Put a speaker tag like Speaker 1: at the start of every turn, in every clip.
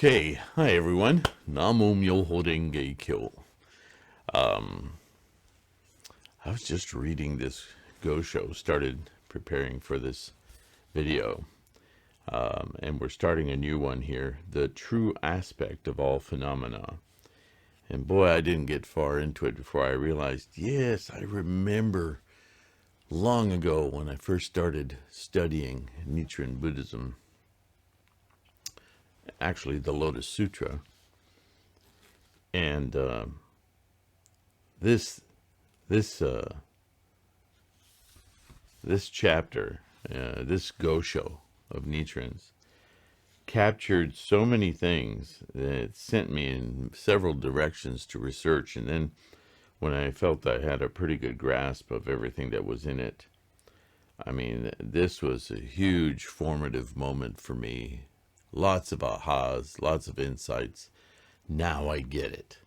Speaker 1: Okay, hi everyone. Namo Myoho Renge Kyo. I was just reading this Go started preparing for this video, and we're starting a new one here, The True Aspect of All Phenomena. And boy, I didn't get far into it before I realized, yes, I remember long ago when I first started studying Nichiren Buddhism, actually the Lotus Sutra, and this this this chapter, this Gosho of Nichiren's, captured so many things that it sent me in several directions to research. And then when I felt I had a pretty good grasp of everything that was in it, I mean, this was a huge formative moment for me. Lots of ahas, lots of insights. Now I get it.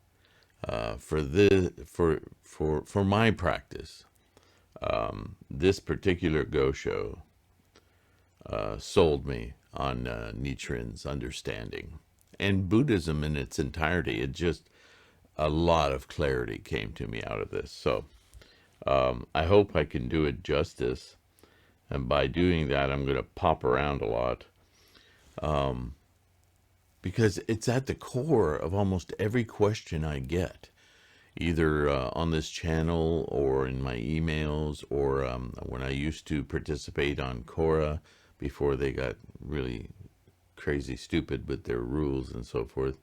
Speaker 1: For my practice, this particular Gosho sold me on Nichiren's understanding. And Buddhism in its entirety, it just, a lot of clarity came to me out of this. So I hope I can do it justice. And by doing that, I'm going to pop around a lot. Because it's at the core of almost every question I get, either on this channel or in my emails, or when I used to participate on Quora before they got really crazy stupid with their rules and so forth.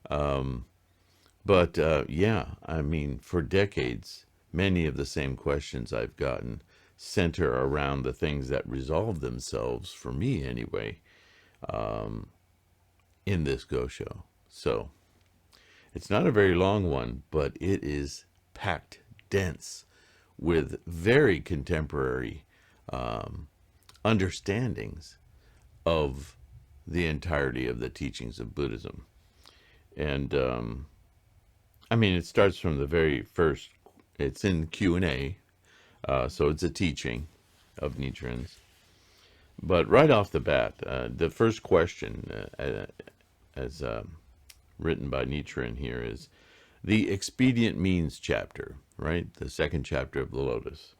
Speaker 1: But yeah, I mean, for decades, many of the same questions I've gotten center around the things that resolve themselves, for me anyway, in this Gosho. So it's not a very long one, but it is packed dense with very contemporary understandings of the entirety of the teachings of Buddhism. And I mean, it starts from the very first, it's in Q&A, so it's a teaching of Nichiren's. But right off the bat, the first question, as written by Nichiren here, is the expedient means chapter, right? The second chapter of the Lotus.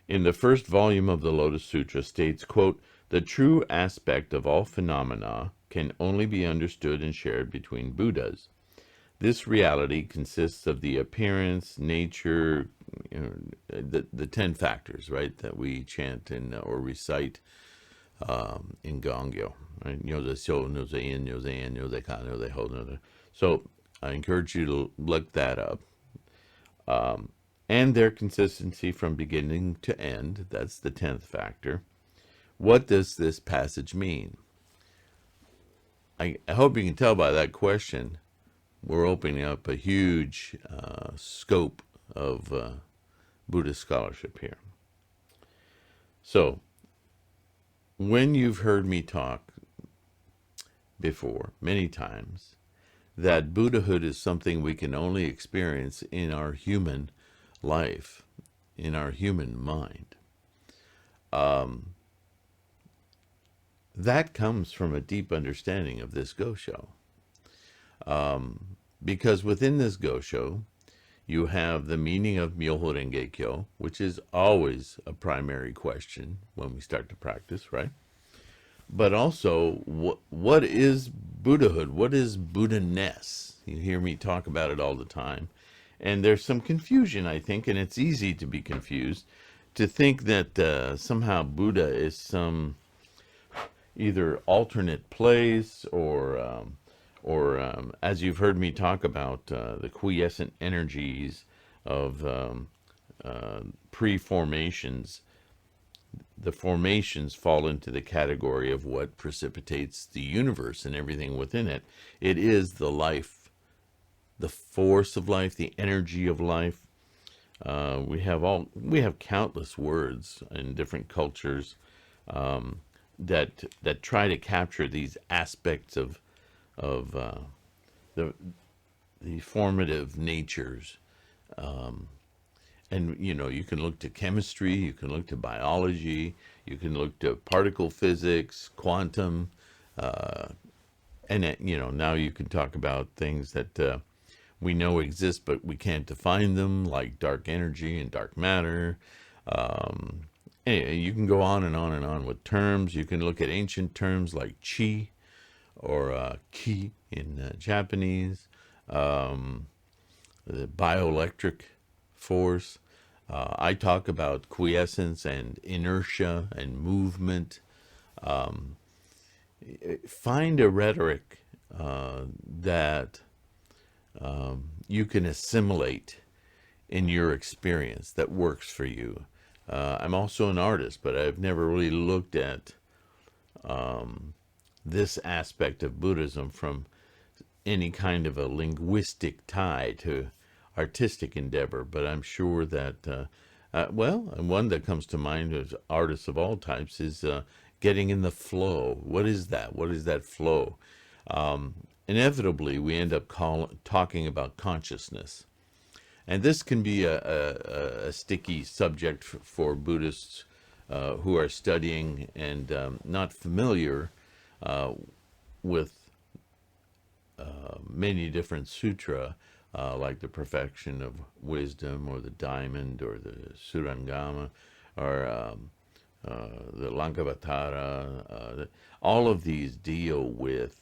Speaker 1: In the first volume of the Lotus Sutra states, quote, "The true aspect of all phenomena can only be understood and shared between Buddhas. This reality consists of the appearance, nature, the 10 factors, right, that we chant in, or recite in Gongyo, right? So I encourage you to look that up. And their consistency from beginning to end, that's the 10th factor. What does this passage mean? I hope you can tell by that question, we're opening up a huge scope of Buddhist scholarship here. So, when you've heard me talk before, many times, that Buddhahood is something we can only experience in our human life, in our human mind, that comes from a deep understanding of this Gosho. Because within this Gosho, you have the meaning of Myoho Renge Kyo, which is always a primary question when we start to practice, right? But also, what is Buddhahood? What is Buddha-ness? You hear me talk about it all the time. And there's some confusion, I think, and it's easy to be confused, to think that somehow Buddha is some either alternate place, or as you've heard me talk about, the quiescent energies of pre-formations. The formations fall into the category of what precipitates the universe and everything within it. It is the life, the force of life, the energy of life. We have countless words in different cultures that try to capture these aspects of the formative natures. And, you know, you can look to chemistry, you can look to biology, you can look to particle physics, quantum, And now you can talk about things that we know exist, but we can't define them, like dark energy and dark matter. Um, Anyway, you can go on and on and on with terms. You can look at ancient terms like chi or ki in Japanese, um, the bioelectric force. I talk about quiescence and inertia and movement. Find a rhetoric that you can assimilate in your experience that works for you. I'm also an artist, but I've never really looked at this aspect of Buddhism from any kind of a linguistic tie to artistic endeavor. But I'm sure that, well, and one that comes to mind as artists of all types is getting in the flow. What is that? What is that flow? Inevitably, we end up talking about consciousness. And this can be a sticky subject for Buddhists who are studying and not familiar with many different sutra, like the Perfection of Wisdom, or the Diamond, or the Surangama, or the Lankavatara. All of these deal with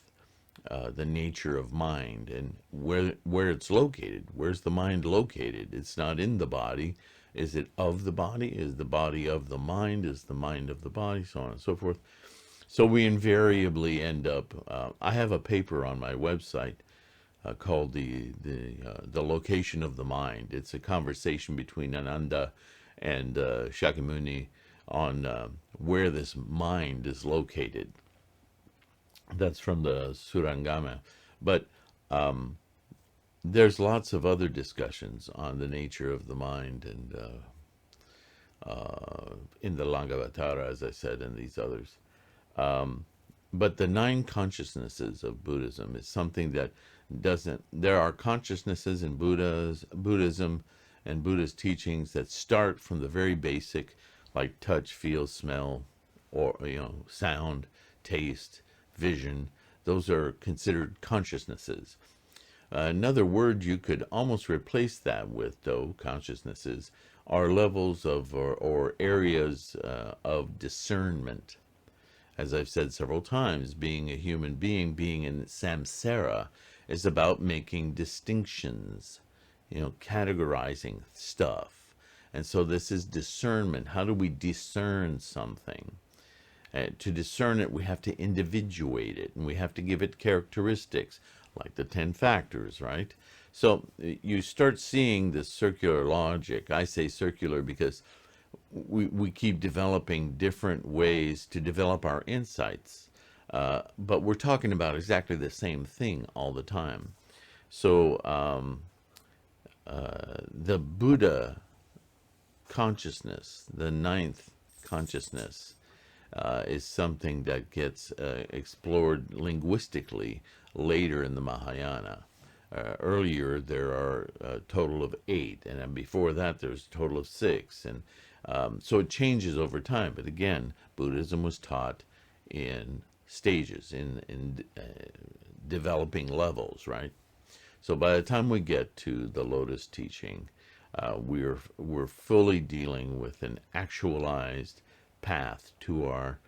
Speaker 1: the nature of mind and where it's located. Where's the mind located? It's not in the body. Is it of the body? Is the body of the mind? Is the mind of the body? So on and so forth. So we invariably end up. I have a paper on my website called the location of the mind. It's a conversation between Ananda and Shakyamuni on where this mind is located. That's from the Surangama. But there's lots of other discussions on the nature of the mind, and in the Lankavatara, as I said, and these others. But the nine consciousnesses of Buddhism is something that doesn't. There are consciousnesses in Buddhism and Buddhist teachings that start from the very basic, like touch, feel, smell, or sound, taste, vision. Those are considered consciousnesses. Another word you could almost replace that with, though, consciousnesses, are levels of or areas of discernment. As I've said several times, being a human being, being in samsara, is about making distinctions, categorizing stuff. And so this is discernment. How do we discern something? To discern it, we have to individuate it, and we have to give it characteristics, like the 10 factors, right? So you start seeing this circular logic. I say circular because we keep developing different ways to develop our insights, but we're talking about exactly the same thing all the time. So the Buddha consciousness, the ninth consciousness, is something that gets explored linguistically later in the Mahayana. Earlier, there are a total of 8, and then before that, there's a total of 6. And so it changes over time. But again, Buddhism was taught in stages, in developing levels, right? So by the time we get to the Lotus teaching, we're fully dealing with an actualized path to our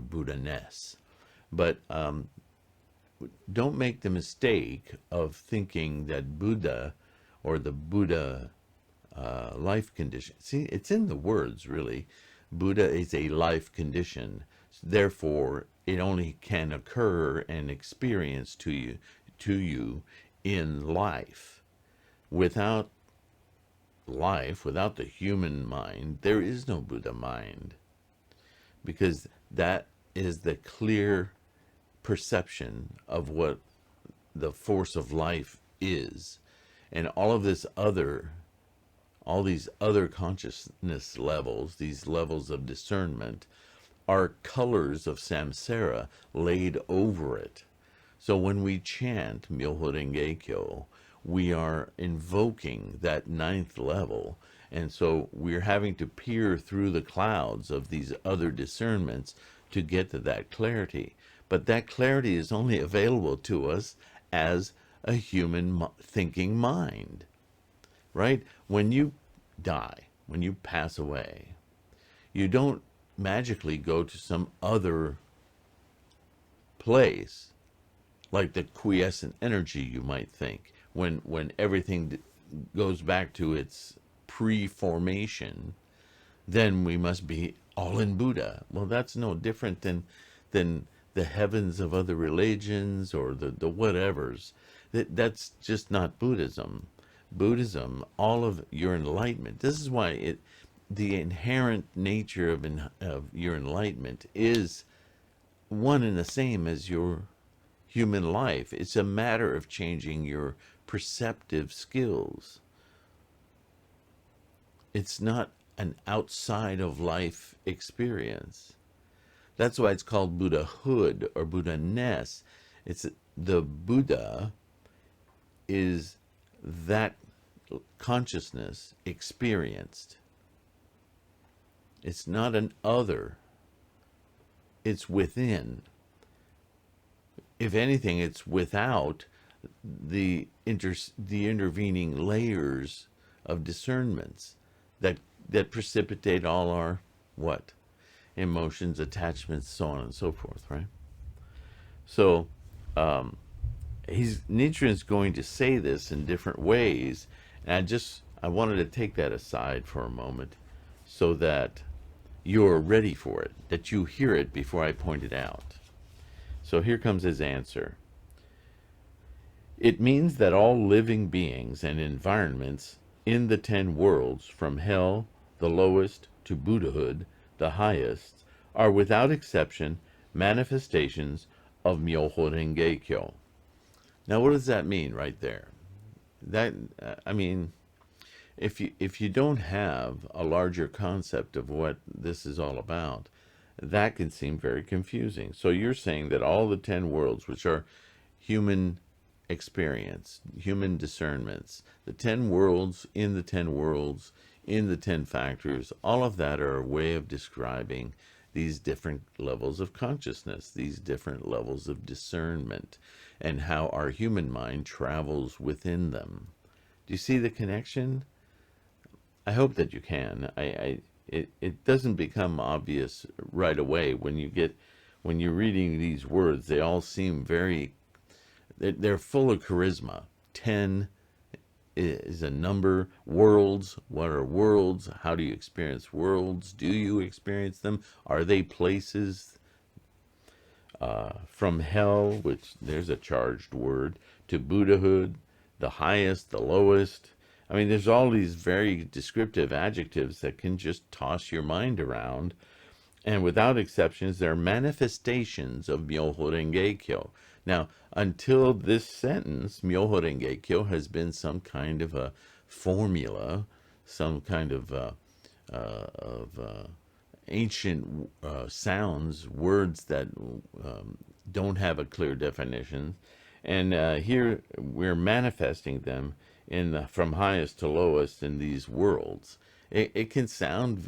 Speaker 1: Buddha-ness. But don't make the mistake of thinking that Buddha or the Buddha life condition. See, it's in the words, really. Buddha is a life condition. Therefore, it only can occur and experience to you in life. Without life, without the human mind, there is no Buddha mind. Because that is the clear perception of what the force of life is. And all these other consciousness levels, these levels of discernment, are colors of samsara laid over it. So when we chant Myoho Renge Kyo, we are invoking that ninth level. And so we're having to peer through the clouds of these other discernments to get to that clarity. But that clarity is only available to us as a human thinking mind, right? When you die, when you pass away, you don't magically go to some other place like the quiescent energy, you might think, when everything goes back to its pre-formation, then we must be all in Buddha. Well, that's no different than the heavens of other religions or the whatevers. That's just not Buddhism. Buddhism, all of your enlightenment. This is why the inherent nature of your enlightenment is one and the same as your human life. It's a matter of changing your perceptive skills. It's not an outside of life experience. That's why it's called buddhahood or Buddha-ness. It's the Buddha is that consciousness experienced. It's not an other. It's within. If anything, it's without the intervening layers of discernments that precipitate all our what? Emotions, attachments, so on and so forth, right? So Nichiren's going to say this in different ways, and I wanted to take that aside for a moment so that you're ready for it, that you hear it before I point it out. So here comes his answer. It means that all living beings and environments in the 10 worlds, from hell, the lowest, to Buddhahood, the highest, are without exception manifestations of Myoho Renge Kyo. Now, what does that mean right there? I mean, if you don't have a larger concept of what this is all about, that can seem very confusing. So you're saying that all the 10 worlds, which are human experience, human discernments, the 10 worlds in the 10 worlds, in the 10 factors, all of that are a way of describing these different levels of consciousness, these different levels of discernment, and how our human mind travels within them. Do you see the connection? I hope that you can. It doesn't become obvious right away when you're reading these words. They all seem they're full of charisma. 10 is a number. Worlds, what are worlds? How do you experience worlds? Do you experience them? Are they places? From hell, which there's a charged word, to Buddhahood, the highest, the lowest. I mean, there's all these very descriptive adjectives that can just toss your mind around. And without exceptions, they're manifestations of Myoho Renge Kyo. Now, until this sentence, Myoho Renge Kyo has been some kind of a formula, some kind of ancient sounds, words that don't have a clear definition. And here we're manifesting them from highest to lowest in these worlds. It can sound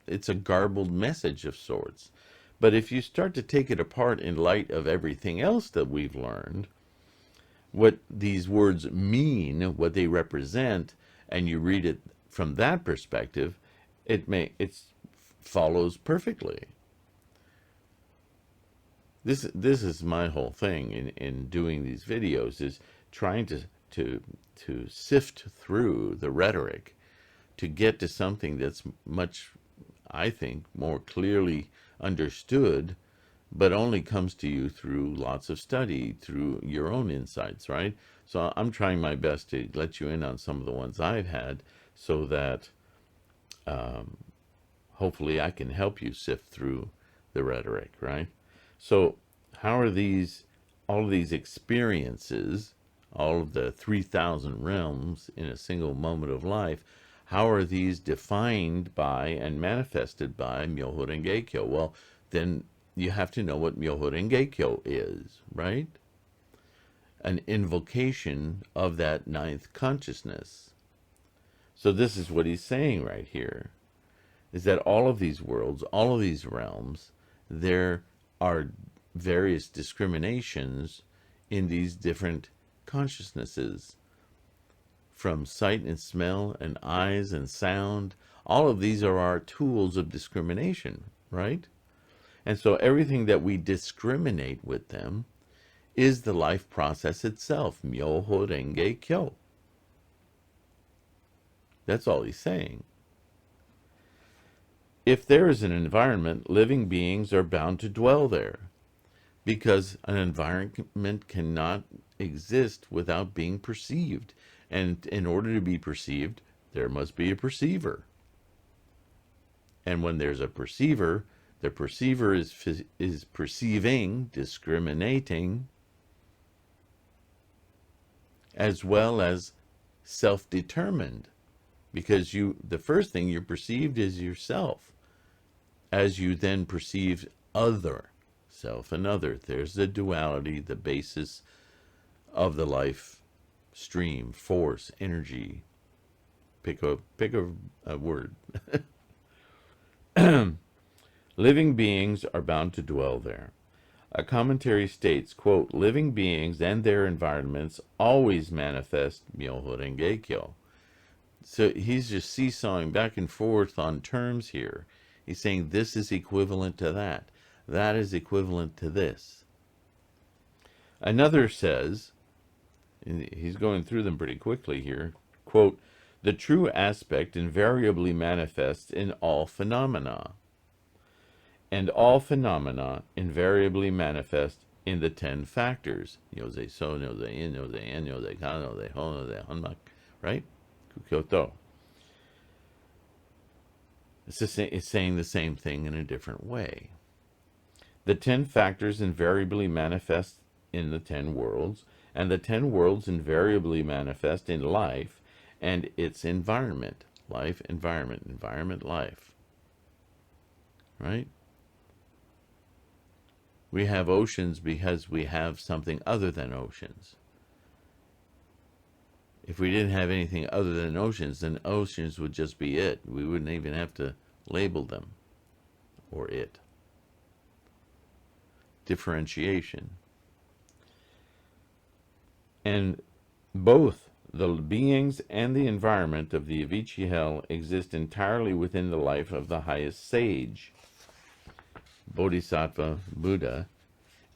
Speaker 1: it's a garbled message of sorts. But if you start to take it apart in light of everything else that we've learned, what these words mean, what they represent, and you read it from that perspective, it follows perfectly. This is my whole thing in doing these videos, is trying to sift through the rhetoric to get to something that's much, I think, more clearly understood, but only comes to you through lots of study, through your own insights, right? So I'm trying my best to let you in on some of the ones I've had, so that hopefully I can help you sift through the rhetoric, right? So how are all of these experiences, all of the 3,000 realms in a single moment of life, how are these defined by and manifested by Myoho Renge Kyo? Well, then you have to know what Myoho Renge Kyo is, right? An invocation of that ninth consciousness. So this is what he's saying right here, is that all of these worlds, all of these realms, there are various discriminations in these different consciousnesses, from sight and smell and eyes and sound. All of these are our tools of discrimination, right? And so everything that we discriminate with them is the life process itself. Myoho Renge Kyo. That's all he's saying. If there is an environment, living beings are bound to dwell there, because an environment cannot exist without being perceived. And in order to be perceived, there must be a perceiver. And when there's a perceiver, the perceiver is perceiving, discriminating, as well as self-determined. Because the first thing you perceived is yourself, as you then perceive other, self and other. There's the duality, the basis of the life stream, force, energy. Pick a word. Living beings are bound to dwell there. A commentary states, quote, living beings and their environments always manifest Myoho Renge Kyo. So he's just seesawing back and forth on terms here. He's saying this is equivalent to that. That is equivalent to this. Another says, and he's going through them pretty quickly here, quote, the true aspect invariably manifests in all phenomena, and all phenomena invariably manifest in the 10 factors. Nyoze so, nyoze in, nyoze en, nyoze ka, nyoze ho, nyoze honmak, right? Kukyoto. It's saying the same thing in a different way. The 10 factors invariably manifest in the 10 worlds, and the 10 worlds invariably manifest in life and its environment. Life, environment, environment, life. Right? We have oceans because we have something other than oceans. If we didn't have anything other than oceans, then oceans would just be it. We wouldn't even have to label them, or it. Differentiation. And both the beings and the environment of the Avicii Hell exist entirely within the life of the highest sage, Bodhisattva, Buddha,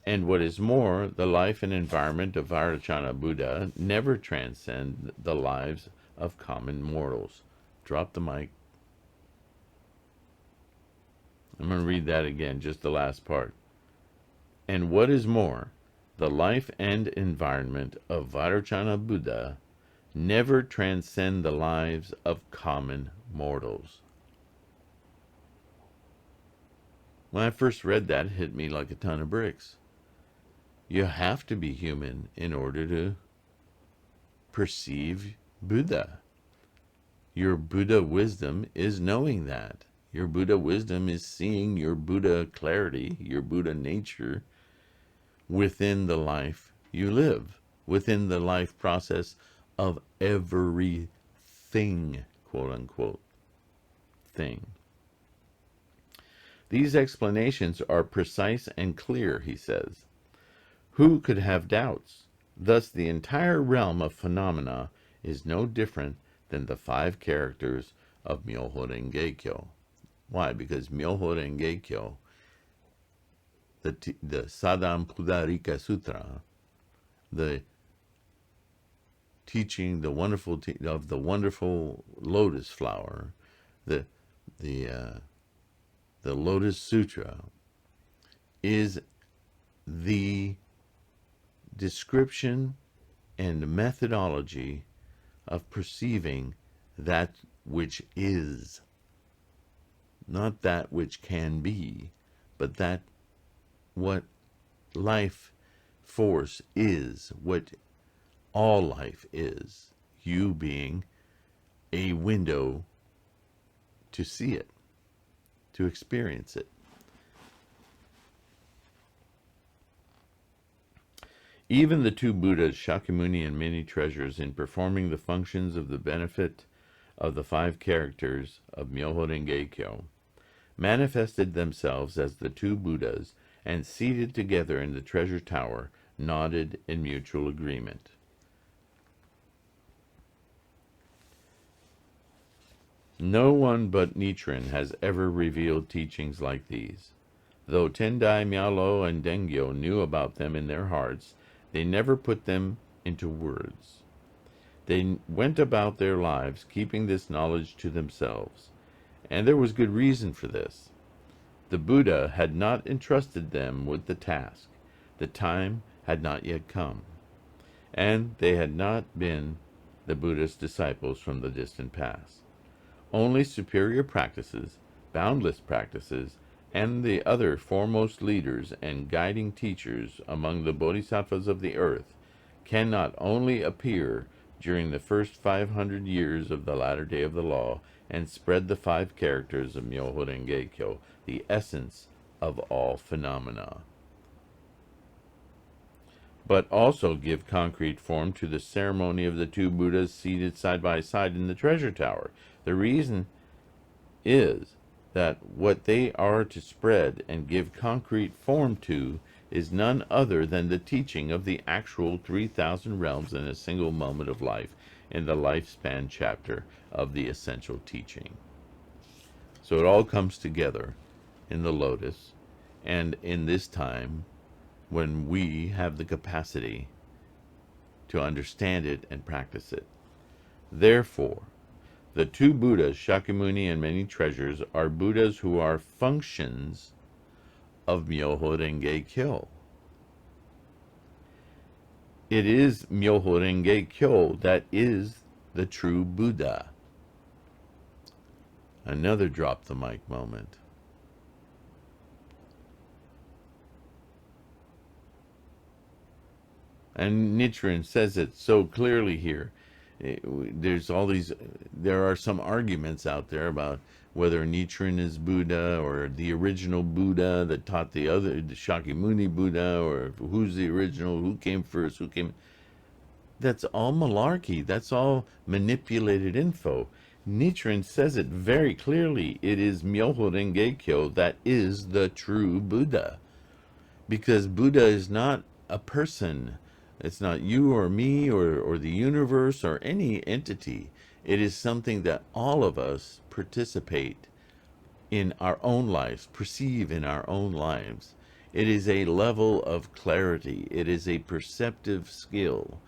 Speaker 1: and what is more, the life and environment of Vajrayana Buddha never transcend the lives of common mortals. Drop the mic. I'm going to read that again, just the last part. And what is more, the life and environment of Vajrayana Buddha never transcend the lives of common mortals. When I first read that, it hit me like a ton of bricks. You have to be human in order to perceive Buddha. Your Buddha wisdom is knowing that. Your Buddha wisdom is seeing your Buddha clarity, your Buddha nature within the life you live, within the life process of everything, quote unquote, thing. These explanations are precise and clear, he says. Who could have doubts? Thus, the entire realm of phenomena is no different than the 5 characters of Myoho Renge Kyo. Why? Because Myoho Renge Kyo, the Sadampudarika Sutra, the teaching, the wonderful of the wonderful lotus flower, the Lotus Sutra, is the description and methodology of perceiving that which is, not that which can be, but that what life force is, what all life is, you being a window to see it, to experience it. Even the 2 Buddhas, Shakyamuni and many treasures, in performing the functions of the benefit of the 5 characters of Myoho Renge Kyo, manifested themselves as the 2 Buddhas and seated together in the treasure tower, nodded in mutual agreement. No one but Nichiren has ever revealed teachings like these. Though Tendai, Mialo, and Dengyo knew about them in their hearts, they never put them into words. They went about their lives keeping this knowledge to themselves, and there was good reason for this. The Buddha had not entrusted them with the task. The time had not yet come, and they had not been the Buddha's disciples from the distant past. Only superior practices, boundless practices, and the other foremost leaders and guiding teachers among the bodhisattvas of the earth can not only appear during the first 500 years of the latter day of the law and spread the 5 characters of Myoho Renge Kyo, the essence of all phenomena, but also give concrete form to the ceremony of the 2 Buddhas seated side by side in the treasure tower. The reason is that what they are to spread and give concrete form to is none other than the teaching of the actual 3,000 realms in a single moment of life in the lifespan chapter of the essential teaching. So it all comes together in the Lotus, and in this time when we have the capacity to understand it and practice it. Therefore, the 2 Buddhas, Shakyamuni and many treasures, are Buddhas who are functions of Myoho Renge Kyo. It is Myoho Renge Kyo that is the true Buddha. Another drop the mic moment. And Nichiren says it so clearly here. There are some arguments out there about whether Nichiren is Buddha or the original Buddha that taught the Shakyamuni Buddha, or who's the original, who came first, who came. That's all malarkey. That's all manipulated info. Nichiren says it very clearly. It is Myoho Renge Kyo that is the true Buddha. Because Buddha is not a person. It's not you or me or the universe or any entity. It is something that all of us participate in our own lives, perceive in our own lives. It is a level of clarity. It is a perceptive skill.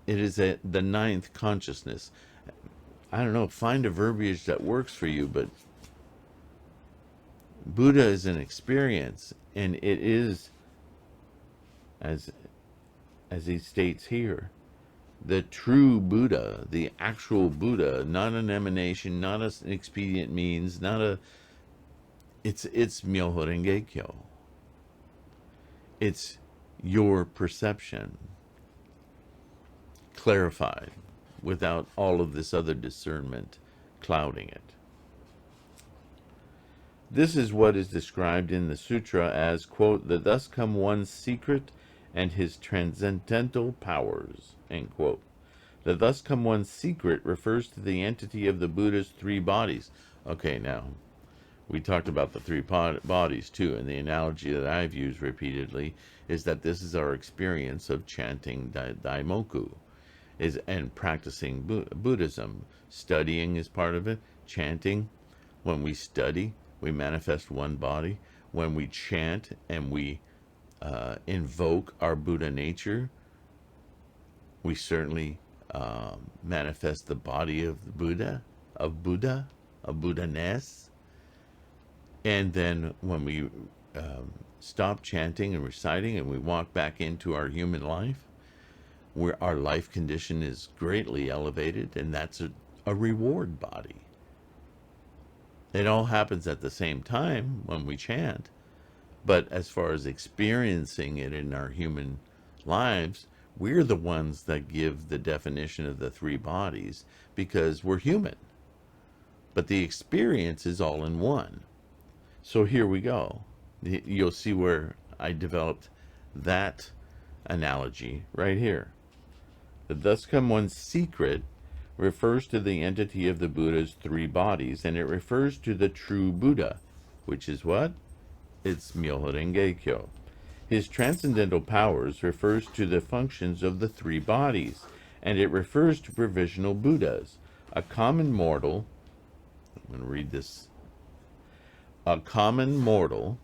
Speaker 1: It is the 9th consciousness. I don't know, find a verbiage that works for you, but Buddha is an experience, and it is, as he states here, the true Buddha, the actual Buddha, not an emanation, not an expedient means, it's Myoho Renge Kyo. It's your perception, clarified, without all of this other discernment clouding it. This is what is described in the sutra as, quote, the thus come one's secret and his transcendental powers, end quote. The thus come one's secret refers to the entity of the Buddha's 3 bodies. Okay, now, we talked about the 3 bodies too, and the analogy that I've used repeatedly is that this is our experience of chanting Daimoku and practicing Buddhism. Studying is part of it. Chanting, when we study, we manifest one body. When we chant and we invoke our Buddha nature, we certainly manifest the body of the Buddha, of Buddha-ness. And then when we stop chanting and reciting and we walk back into our human life, where our life condition is greatly elevated, and that's a reward body. It all happens at the same time when we chant, but as far as experiencing it in our human lives, we're the ones that give the definition of the 3 bodies because we're human. But the experience is all in one. So here we go. You'll see where I developed that analogy right here. The thus come one's secret refers to the entity of the Buddha's 3 bodies, and it refers to the true Buddha, which is what? it's Myoho Renge Kyo. His transcendental powers refers to the functions of the three bodies, and it refers to provisional Buddhas. A common mortal, I'm going to read this. A common mortal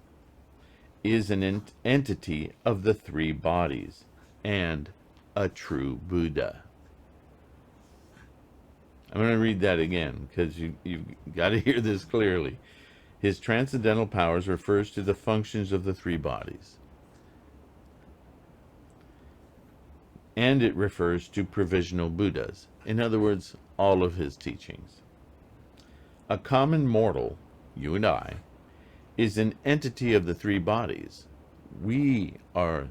Speaker 1: is an entity of the three bodies and a true Buddha. I'm going to read that again because you've got to hear this clearly. His transcendental powers refers to the functions of the three bodies. And it refers to provisional Buddhas. In other words, all of his teachings. A common mortal, you and I, is an entity of the three bodies. We are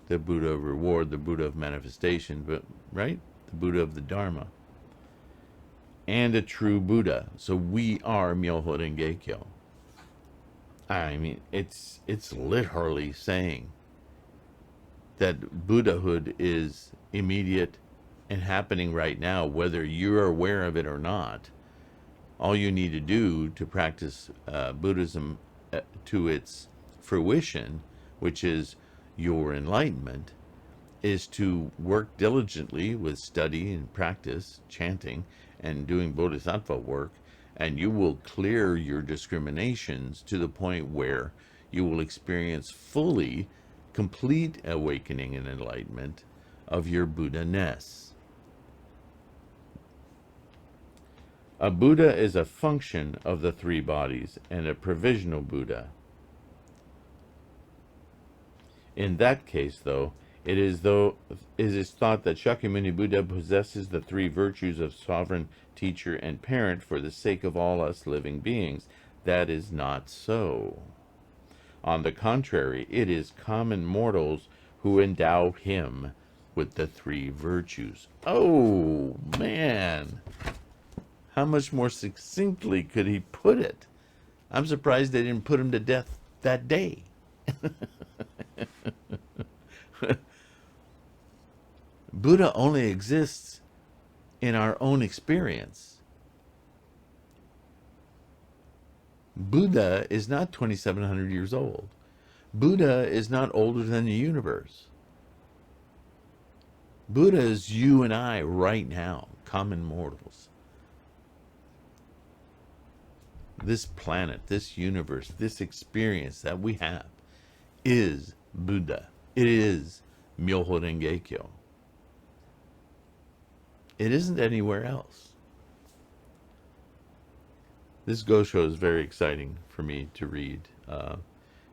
Speaker 1: the Buddha of reward, the Buddha of manifestation, but right? The Buddha of the Dharma. And a true Buddha. So we are Myoho Renge Kyo. I mean, it's literally saying that Buddhahood is immediate and happening right now, whether you're aware of it or not. All you need to do to practice Buddhism to its fruition, which is your enlightenment, is to work diligently with study and practice, chanting, and doing bodhisattva work, and you will clear your discriminations to the point where you will experience fully complete awakening and enlightenment of your Buddha-ness. A Buddha is a function of the three bodies and a provisional Buddha. In that case, though, it is thought that Shakyamuni Buddha possesses the three virtues of sovereign, teacher, and parent for the sake of all us living beings. That is not so. On the contrary, it is common mortals who endow him with the three virtues. Oh, man. How much more succinctly could he put it? I'm surprised they didn't put him to death that day. Buddha only exists in our own experience. Buddha is not 2,700 years old. Buddha is not older than the universe. Buddha is you and I right now, common mortals. This planet, this universe, this experience that we have is Buddha. It is Myoho Renge Kyo. It isn't anywhere else. This Gosho is very exciting for me to read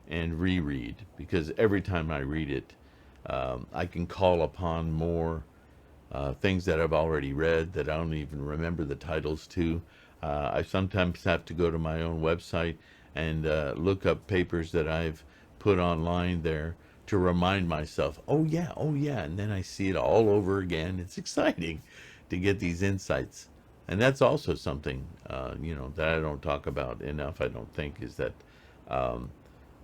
Speaker 1: and reread, because every time I read it, I can call upon more things that I've already read that I don't even remember the titles to. I sometimes have to go to my own website and look up papers that I've put online there to remind myself, oh yeah, and then I see it all over again. It's exciting to get these insights. And that's also something, that I don't talk about enough, I don't think, is that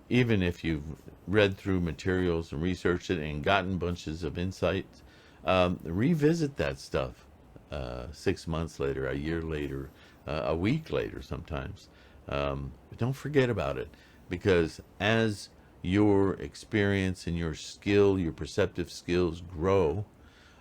Speaker 1: even if you've read through materials and researched it and gotten bunches of insights, revisit that stuff 6 months later, a year later, a week later sometimes. Don't forget about it, because as your experience and your skill, your perceptive skills grow,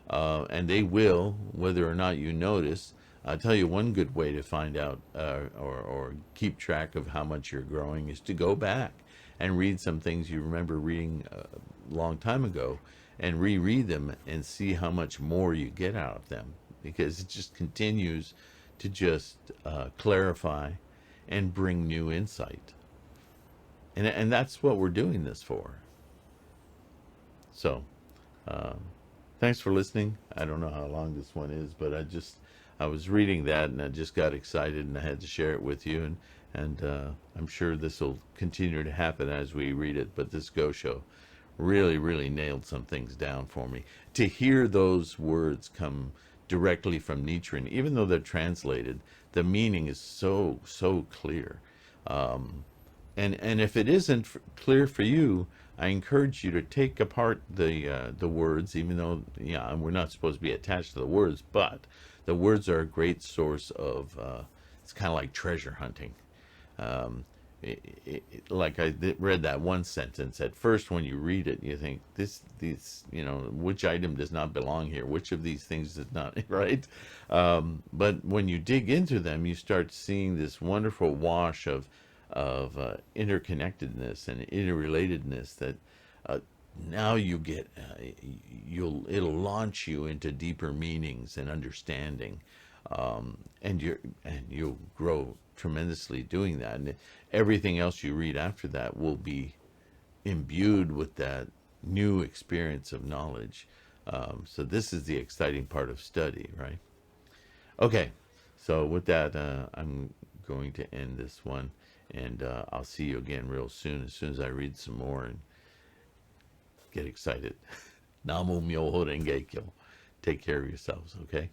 Speaker 1: and they will, whether or not you notice. I'll tell you one good way to find out or keep track of how much you're growing is to go back and read some things you remember reading a long time ago and reread them and see how much more you get out of them, because it just continues to just clarify and bring new insight. And that's what we're doing this for. So, thanks for listening. I don't know how long this one is, but I was reading that and I just got excited and I had to share it with you. And I'm sure this will continue to happen as we read it. But this Gosho really, really nailed some things down for me. To hear those words come directly from Nichiren, even though they're translated, the meaning is so, so clear. And if it isn't clear for you, I encourage you to take apart the words, even though we're not supposed to be attached to the words, but the words are a great source of, it's kind of like treasure hunting. like I read that one sentence. At first, when you read it, you think these, which item does not belong here? Which of these things does not, right? But when you dig into them, you start seeing this wonderful wash of interconnectedness and interrelatedness that uh, now you get. It'll launch you into deeper meanings and understanding, and you'll grow tremendously doing that. And everything else you read after that will be imbued with that new experience of knowledge. So this is the exciting part of study, right? Okay, so with that, I'm going to end this one, and I'll see you again real soon as I read some more and get excited. Namu Myoho Renge Kyo. Take care of yourselves, okay?